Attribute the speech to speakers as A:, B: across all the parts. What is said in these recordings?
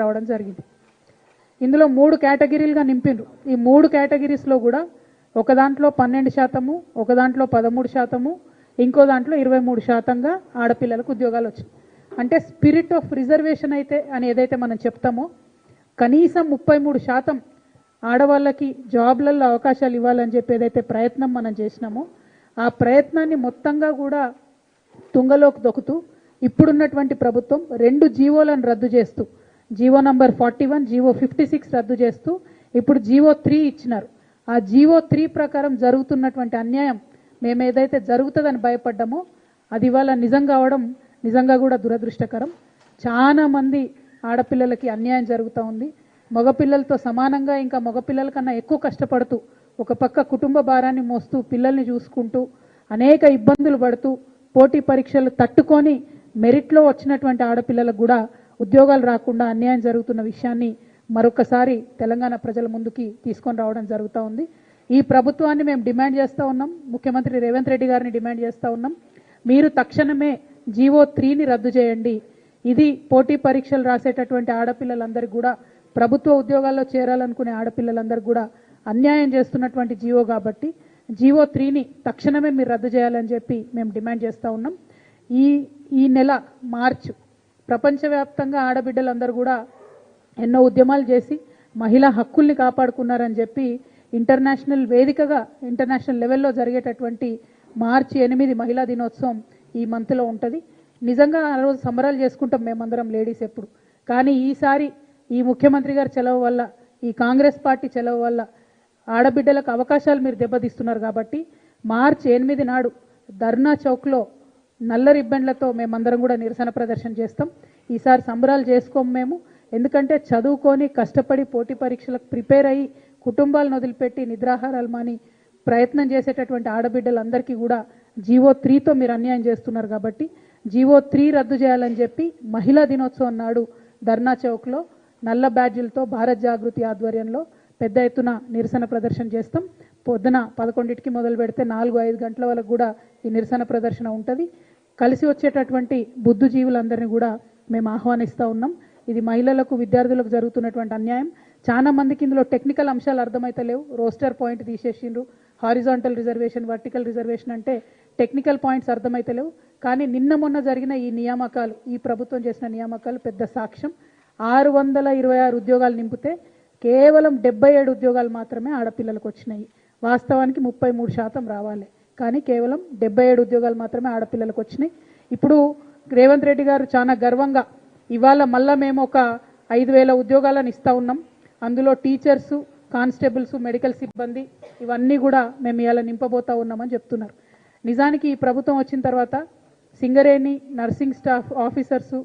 A: రావడం జరిగింది. ఇందులో 3 కేటగిరీలుగా నింపిండ్రు. ఈ 3 కేటగిరీస్లో కూడా ఒక దాంట్లో 12%, ఒక దాంట్లో 13%, ఇంకో దాంట్లో 23%గా ఆడపిల్లలకు ఉద్యోగాలు వచ్చాయి. అంటే స్పిరిట్ ఆఫ్ రిజర్వేషన్ అయితే అని ఏదైతే మనం చెప్తామో కనీసం 33% ఆడవాళ్ళకి జాబ్లలో అవకాశాలు ఇవ్వాలని చెప్పి ఏదైతే ప్రయత్నం మనం చేసినామో ఆ ప్రయత్నాన్ని మొత్తంగా కూడా తుంగలోకి దొక్కుతూ ఇప్పుడున్నటువంటి ప్రభుత్వం 2 జీవోలను రద్దు చేస్తూ జీవో నంబర్ 41, జీవో 56 రద్దు చేస్తూ ఇప్పుడు జీవో 3 ఇచ్చినారు. ఆ జీవో 3 ప్రకారం జరుగుతున్నటువంటి అన్యాయం మేము ఏదైతే జరుగుతుందని భయపడ్డామో అది ఇవాళ నిజం కావడం నిజంగా కూడా దురదృష్టకరం. చాలా మంది ఆడపిల్లలకి అన్యాయం జరుగుతూ ఉంది. మగపిల్లలతో సమానంగా ఇంకా మగపిల్లల కన్నా ఎక్కువ కష్టపడుతూ ఒక పక్క కుటుంబ భారాన్ని మోస్తూ పిల్లల్ని చూసుకుంటూ అనేక ఇబ్బందులు పడుతూ పోటీ పరీక్షలు తట్టుకొని మెరిట్లో వచ్చినటువంటి ఆడపిల్లలకు కూడా ఉద్యోగాలు రాకుండా అన్యాయం జరుగుతున్న విషయాన్ని మరొకసారి తెలంగాణ ప్రజల ముందుకి తీసుకొని రావడం జరుగుతూ ఉంది. ఈ ప్రభుత్వాన్ని మేము డిమాండ్ చేస్తూ ఉన్నాం, ముఖ్యమంత్రి రేవంత్ రెడ్డి గారిని డిమాండ్ చేస్తూ ఉన్నాం, మీరు తక్షణమే జీవో 3ని రద్దు చేయండి. ఇది పోటీ పరీక్షలు రాసేటటువంటి ఆడపిల్లలందరికీ కూడా ప్రభుత్వ ఉద్యోగాల్లో చేరాలనుకునే ఆడపిల్లలందరికీ కూడా అన్యాయం చేస్తున్నటువంటి జీవో కాబట్టి జీవో 3ని తక్షణమే మీరు రద్దు చేయాలని చెప్పి మేము డిమాండ్ చేస్తూ ఉన్నాం. ఈ నెల మార్చి ప్రపంచవ్యాప్తంగా ఆడబిడ్డలందరూ కూడా ఎన్నో ఉద్యమాలు చేసి మహిళా హక్కుల్ని కాపాడుకున్నారని చెప్పి ఇంటర్నేషనల్ వేదికగా ఇంటర్నేషనల్ లెవెల్లో జరిగేటటువంటి మార్చి 8 మహిళా దినోత్సవం ఈ మంత్లో ఉంటుంది. నిజంగా ఆ రోజు సంబరాలు చేసుకుంటాం మేమందరం లేడీస్ ఎప్పుడు. కానీ ఈసారి ఈ ముఖ్యమంత్రి గారి చలవ వల్ల ఈ కాంగ్రెస్ పార్టీ చలవ వల్ల ఆడబిడ్డలకు అవకాశాలు మీరు దెబ్బతీస్తున్నారు కాబట్టి మార్చి 8 నాడు ధర్నా చౌక్లో నల్ల రిబ్బన్లతో మేమందరం కూడా నిరసన ప్రదర్శన చేస్తాం. ఈసారి సంబరాలు చేసుకోము మేము, ఎందుకంటే చదువుకొని కష్టపడి పోటీ పరీక్షలకు ప్రిపేర్ అయ్యి కుటుంబాలను వదిలిపెట్టి నిద్రాహారాలు మాని ప్రయత్నం చేసేటటువంటి ఆడబిడ్డలందరికీ కూడా జీవో 3తో మీరు అన్యాయం చేస్తున్నారు కాబట్టి జీవో 3 రద్దు చేయాలని చెప్పి మహిళా దినోత్సవం నాడు ధర్నా చౌక్లో నల్ల బ్యాడ్జీలతో భారత్ జాగృతి ఆధ్వర్యంలో పెద్ద ఎత్తున నిరసన ప్రదర్శన చేస్తాం. పొద్దున 11కి మొదలు పెడితే 4-5 గంటల వరకు కూడా ఈ నిరసన ప్రదర్శన ఉంటుంది. కలిసి వచ్చేటటువంటి బుద్ధుజీవులందరినీ కూడా మేము ఆహ్వానిస్తూ ఉన్నాం. ఇది మహిళలకు విద్యార్థులకు జరుగుతున్నటువంటి అన్యాయం. చాలా మందికి ఇందులో టెక్నికల్ అంశాలు అర్థమైతలేవు. రోస్టర్ పాయింట్ తీసేసిండ్రు, హారిజాంటల్ రిజర్వేషన్, వర్టికల్ రిజర్వేషన్ అంటే టెక్నికల్ పాయింట్స్ అర్థమైతలేవు. కానీ నిన్న మొన్న జరిగిన ఈ నియామకాలు, ఈ ప్రభుత్వం చేసిన నియామకాలు పెద్ద సాక్ష్యం. 626 ఉద్యోగాలు నింపితే కేవలం 77 ఉద్యోగాలు మాత్రమే ఆడపిల్లలకు వచ్చినాయి. వాస్తవానికి 33% రావాలి, కానీ కేవలం 77 ఉద్యోగాలు మాత్రమే ఆడపిల్లలకు వచ్చినాయి. ఇప్పుడు రేవంత్ రెడ్డి గారు చాలా గర్వంగా ఇవాళ మళ్ళా మేము ఒక 5,000 ఉద్యోగాలను ఇస్తూ ఉన్నాం. అందులో టీచర్సు, కానిస్టేబుల్స్, మెడికల్ సిబ్బంది ఇవన్నీ కూడా మేము ఇవాళ నింపబోతూ ఉన్నామని చెప్తున్నారు. నిజానికి ఈ ప్రభుత్వం వచ్చిన తర్వాత Singareni, nursing staff officers,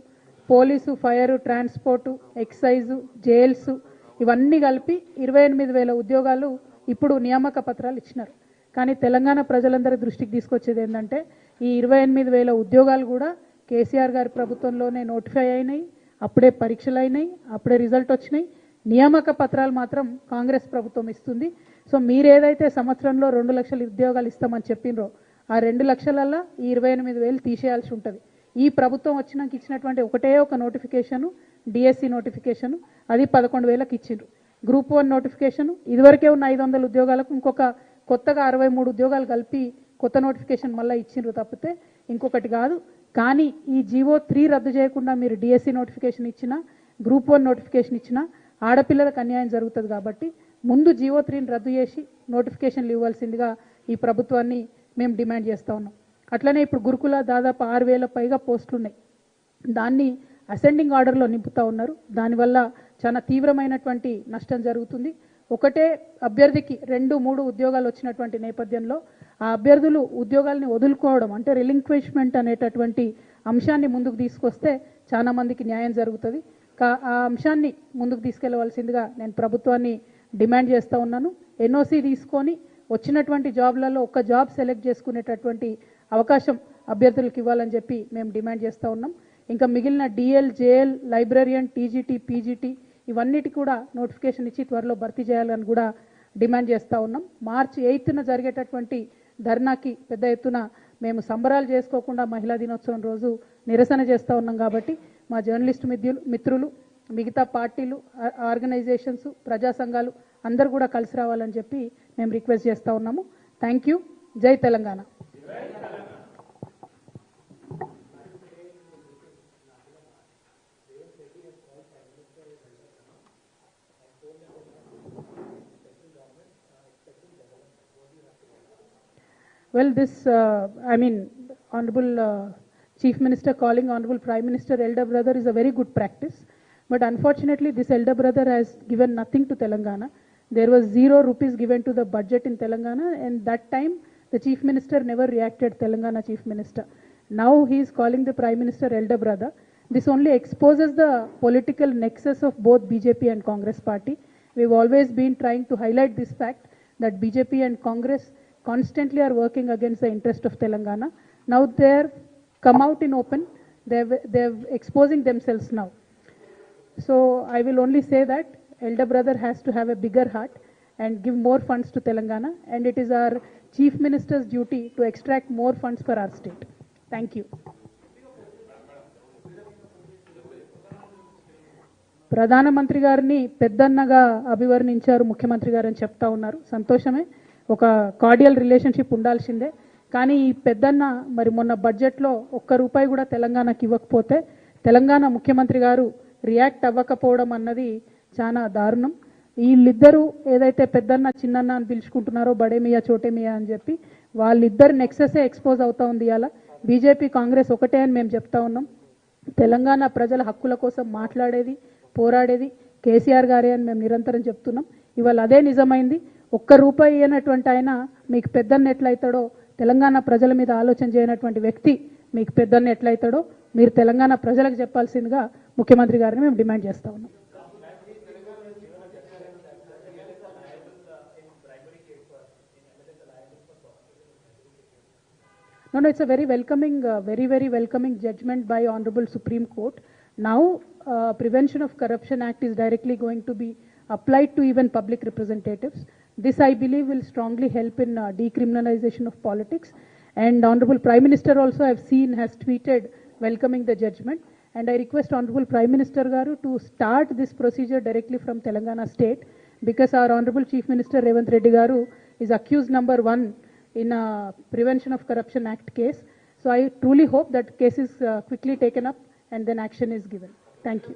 A: police, fire, transport, excise, jails ఇవన్నీ కలిపి 28,000 ఉద్యోగాలు ఇప్పుడు నియామక పత్రాలు ఇచ్చినారు. కానీ తెలంగాణ ప్రజలందరి దృష్టికి తీసుకొచ్చేది ఏంటంటే ఈ 28,000 ఉద్యోగాలు కూడా కేసీఆర్ గారి ప్రభుత్వంలోనే నోటిఫై అయినాయి, అప్పుడే పరీక్షలు అయినాయి, అప్పుడే రిజల్ట్ వచ్చినాయి. నియామక పత్రాలు మాత్రం కాంగ్రెస్ ప్రభుత్వం ఇస్తుంది. సో మీరు ఏదైతే సంవత్సరంలో 2 లక్షల ఉద్యోగాలు ఇస్తామని చెప్పినరో ఆ 2 లక్షలల్లో ఈ 28,000 తీసేయాల్సి ఉంటుంది. ఈ ప్రభుత్వం వచ్చినాక ఇచ్చినటువంటి ఒకటే ఒక నోటిఫికేషను డిఎస్సి నోటిఫికేషను, అది 11,000కి ఇచ్చిండ్రు. గ్రూప్ 1 నోటిఫికేషను ఇదివరకే ఉన్న 500 ఉద్యోగాలకు ఇంకొక కొత్తగా 63 ఉద్యోగాలు కలిపి కొత్త నోటిఫికేషన్ మళ్ళీ ఇచ్చిండ్రు తప్పితే ఇంకొకటి కాదు. కానీ ఈ జీవో 3 రద్దు చేయకుండా మీరు డిఎస్సి నోటిఫికేషన్ ఇచ్చినా, గ్రూప్ 1 నోటిఫికేషన్ ఇచ్చినా ఆడపిల్లలకు అన్యాయం జరుగుతుంది. కాబట్టి ముందు జీవో 3ని రద్దు చేసి నోటిఫికేషన్లు ఇవ్వాల్సిందిగా ఈ ప్రభుత్వాన్ని మేము డిమాండ్ చేస్తూ ఉన్నాం. అట్లనే ఇప్పుడు గురుకుల దాదాపు 6,000 పైగా పోస్టులు ఉన్నాయి. దాన్ని అసెండింగ్ ఆర్డర్లో నింపుతూ ఉన్నారు. దానివల్ల చాలా తీవ్రమైనటువంటి నష్టం జరుగుతుంది. ఒకటే అభ్యర్థికి 2-3 ఉద్యోగాలు వచ్చినటువంటి నేపథ్యంలో ఆ అభ్యర్థులు ఉద్యోగాల్ని వదులుకోవడం అంటే రిలింక్విష్మెంట్ అనేటటువంటి అంశాన్ని ముందుకు తీసుకొస్తే చాలా మందికి న్యాయం జరుగుతుంది. ఆ అంశాన్ని ముందుకు తీసుకెళ్లవలసిందిగా నేను ప్రభుత్వాన్ని డిమాండ్ చేస్తూ ఉన్నాను. ఎన్ఓసి తీసుకొని వచ్చినటువంటి జాబ్లలో ఒక జాబ్ సెలెక్ట్ చేసుకునేటటువంటి అవకాశం అభ్యర్థులకు ఇవ్వాలని చెప్పి మేము డిమాండ్ చేస్తూ ఉన్నాం. ఇంకా మిగిలిన DL, JL, librarian, TGT, PGT ఇవన్నిటి కూడా నోటిఫికేషన్ ఇచ్చి త్వరలో భర్తీ చేయాలని కూడా డిమాండ్ చేస్తూ ఉన్నాం. మార్చి 8న జరిగేటటువంటి ధర్నాకి పెద్ద ఎత్తున మేము సంబరాలు చేసుకోకుండా మహిళా దినోత్సవం రోజు నిరసన చేస్తూ ఉన్నాం. కాబట్టి మా జర్నలిస్ట్ మిత్రులు మిగతా పార్టీలు, ఆర్గనైజేషన్స్, ప్రజా సంఘాలు అందరూ కూడా కలిసి రావాలని చెప్పి మేము రిక్వెస్ట్ చేస్తూ ఉన్నాము. Thank you. జై Telangana. Well, this, Honorable Chief Minister calling Honorable Prime Minister elder brother is a very good practice. But unfortunately, this elder brother has given nothing to Telangana. There was 0 rupees given to the budget in Telangana, and that time the Chief Minister never reacted, Telangana Chief Minister. Now he is calling the Prime Minister elder brother. This only exposes the political nexus of both BJP and Congress party. We've always been trying to highlight this fact that BJP and Congress constantly are working against the interest of Telangana. Now they're come out in open. They're exposing themselves now. So I will only say that elder brother has to have a bigger heart and give more funds to Telangana, and it is our Chief Minister's duty to extract more funds for our state. Thank you. ప్రధానమంత్రి గారిని పెద్దన్నగా అభివర్ణించారు ముఖ్యమంత్రి గారు అని చెప్తా ఉన్నారు. సంతోషమే, ఒక కార్డియల్ రిలేషన్షిప్ ఉండాల్సిందే. కానీ ఈ పెద్దన్న మరి మొన్న బడ్జెట్లో ₹1 కూడా తెలంగాణకి ఇవ్వకపోతే తెలంగాణ ముఖ్యమంత్రి గారు రియాక్ట్ అవ్వకపోవడం అన్నది చాలా దారుణం. వీళ్ళిద్దరూ ఏదైతే పెద్దన్న చిన్నన్న అని పిలుచుకుంటున్నారో, బడేమియా చోటేమియా అని చెప్పి, వాళ్ళిద్దరు నెక్సెసే ఎక్స్పోజ్ అవుతా ఉంది. ఇలా బీజేపీ కాంగ్రెస్ ఒకటే అని మేము చెప్తా ఉన్నాం. తెలంగాణ ప్రజల హక్కుల కోసం మాట్లాడేది, పోరాడేది కేసీఆర్ గారే అని మేము నిరంతరం చెప్తున్నాం. ఇవాళ అదే నిజమైంది. ₹1 అయినటువంటి ఆయన మీకు పెద్దన్న ఎట్లయితాడో, తెలంగాణ ప్రజల మీద ఆలోచన చేయనటువంటి వ్యక్తి మీకు పెద్దన్న ఎట్లయితాడో మీరు తెలంగాణ ప్రజలకు చెప్పాల్సిందిగా ముఖ్యమంత్రి గారిని మేము డిమాండ్ చేస్తూ ఉన్నాం. No, it's a very welcoming judgment by Honorable Supreme Court. Now, Prevention of Corruption Act is directly going to be applied to even public representatives. This, I believe, will strongly help in decriminalization of politics. And Honorable Prime Minister also, I've seen, has tweeted welcoming the judgment. And I request Honorable Prime Minister Garu to start this procedure directly from Telangana state, because our Honorable Chief Minister Revanth Reddy Garu is accused number 1 in a Prevention of Corruption Act case. So I truly hope that case is quickly taken up and then action is given. Thank you.